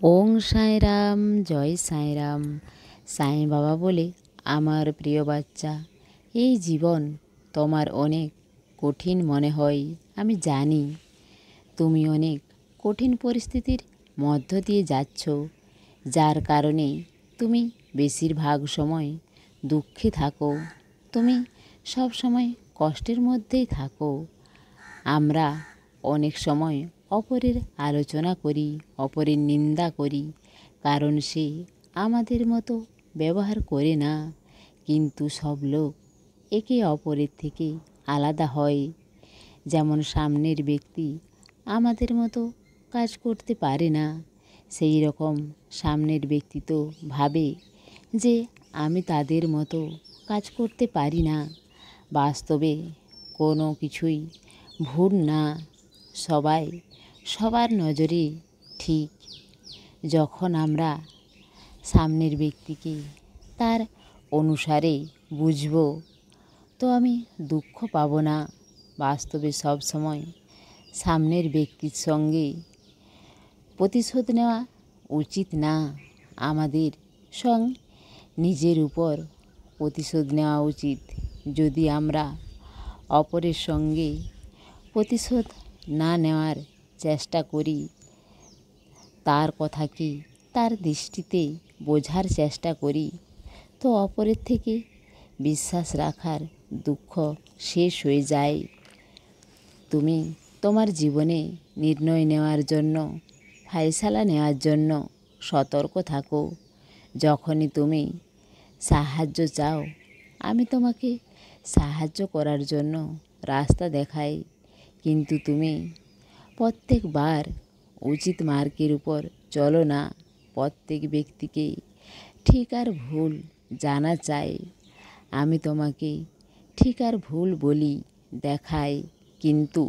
ওং সাঁই রাম, জয় সাঁই রাম। সাঁই বাবা বলে, আমার প্রিয় বাচ্চা, এই জীবন তোমার অনেক কঠিন মনে হয়। আমি জানি তুমি অনেক কঠিন পরিস্থিতির মধ্য দিয়ে যাচ্ছ, যার কারণে তুমি বেশিরভাগ সময় দুঃখে থাকো। তুমি সব সময় কষ্টের মধ্যেই থাকো। আমরা অনেক সময় অপরের আলোচনা করি, অপরের নিন্দা করি, কারণ সে আমাদের মতো ব্যবহার করে না। কিন্তু সব লোক একে অপরের থেকে আলাদা হয়। যেমন সামনের ব্যক্তি আমাদের মতো কাজ করতে পারে না, সেই রকম সামনের ব্যক্তি তো ভাবে যে আমি তাদের মতো কাজ করতে পারি না। বাস্তবে কোনো কিছুই ভুল না, সবাই সবার নজরে ঠিক। যখন আমরা সামনের ব্যক্তিকে তার অনুসারে বুঝব, তো আমি দুঃখ পাবো না। বাস্তবে সব সময় সামনের ব্যক্তির সঙ্গে প্রতিশোধ নেওয়া উচিত না। আমাদের নিজের উপর প্রতিশোধ নেওয়া উচিত। যদি আমরা অপরের সঙ্গে প্রতিশোধ না নেওয়ার চেষ্টা করি, তার কথা কি তার দৃষ্টিতে বোঝার চেষ্টা করি, তো অপরের থেকে বিশ্বাস রাখার দুঃখ শেষ হয়ে যায়। তুমি তোমার জীবনে নির্ণয় নেওয়ার জন্য, ফায়সালা নেওয়ার জন্য সতর্ক থাকো। যখনই তুমি সাহায্য চাও, আমি তোমাকে সাহায্য করার জন্য রাস্তা দেখাই, কিন্তু তুমি প্রত্যেকবার উচিত মার্গের উপর চলো না। প্রত্যেক ব্যক্তিকে ঠিক আর ভুল জানা চাই। আমি তোমাকে ঠিক আর ভুল বলি, দেখাই, কিন্তু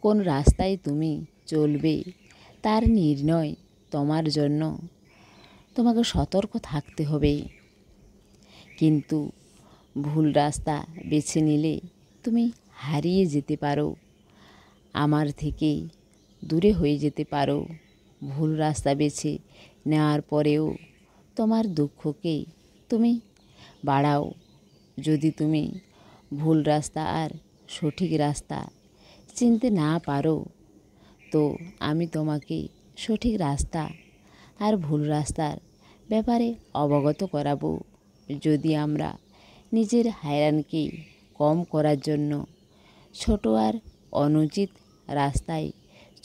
কোন রাস্তায় তুমি চলবে তার নির্ণয় তোমার জন্য। তোমাকে সতর্ক থাকতে হবে। কিন্তু ভুল রাস্তা বেছে নিলে তুমি হারিয়ে যেতে পারো, আমার থেকে দূরে হয়ে যেতে পারো। ভুল রাস্তা বেছে নেওয়ার পরেও তোমার দুঃখকে তুমি বাড়াও। যদি তুমি ভুল রাস্তা আর সঠিক রাস্তা চিনতে না পারো, তো আমি তোমাকে সঠিক রাস্তা আর ভুল রাস্তার ব্যাপারে অবগত করাবো। যদি আমরা নিজের হয়রানিকে কম করার জন্য ছোট আর অনুচিত রাস্তায়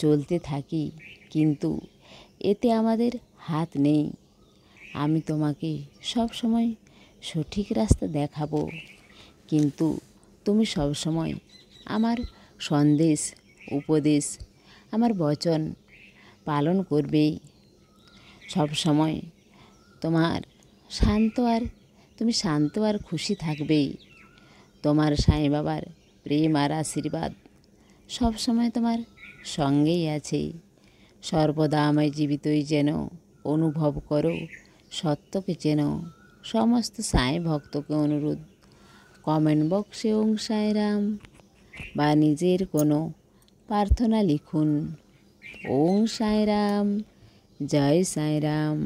চলতে থাকি, কিন্তু এতে আমাদের হাত নেই। আমি তোমাকে সব সময় সঠিক রাস্তা দেখাবো, কিন্তু তুমি সব সময় আমার সন্দেশ, উপদেশ, আমার বচন পালন করবে। সব সময় তুমি শান্ত আর খুশি থাকবে। তোমার সাঁই বাবার প্রেম আর আশীর্বাদ সব সময় তোমার সঙ্গেই আছে। সর্বদা আমায় জীবিতই যেন অনুভব করো, সত্যকে চেন। সমস্ত সাঁই ভক্তকে অনুরোধ, কমেন্ট বক্সে ওং সাঁই রাম বা নিজের কোনো প্রার্থনা লিখুন। ওং সাঁই রাম, জয় সাঁই রাম।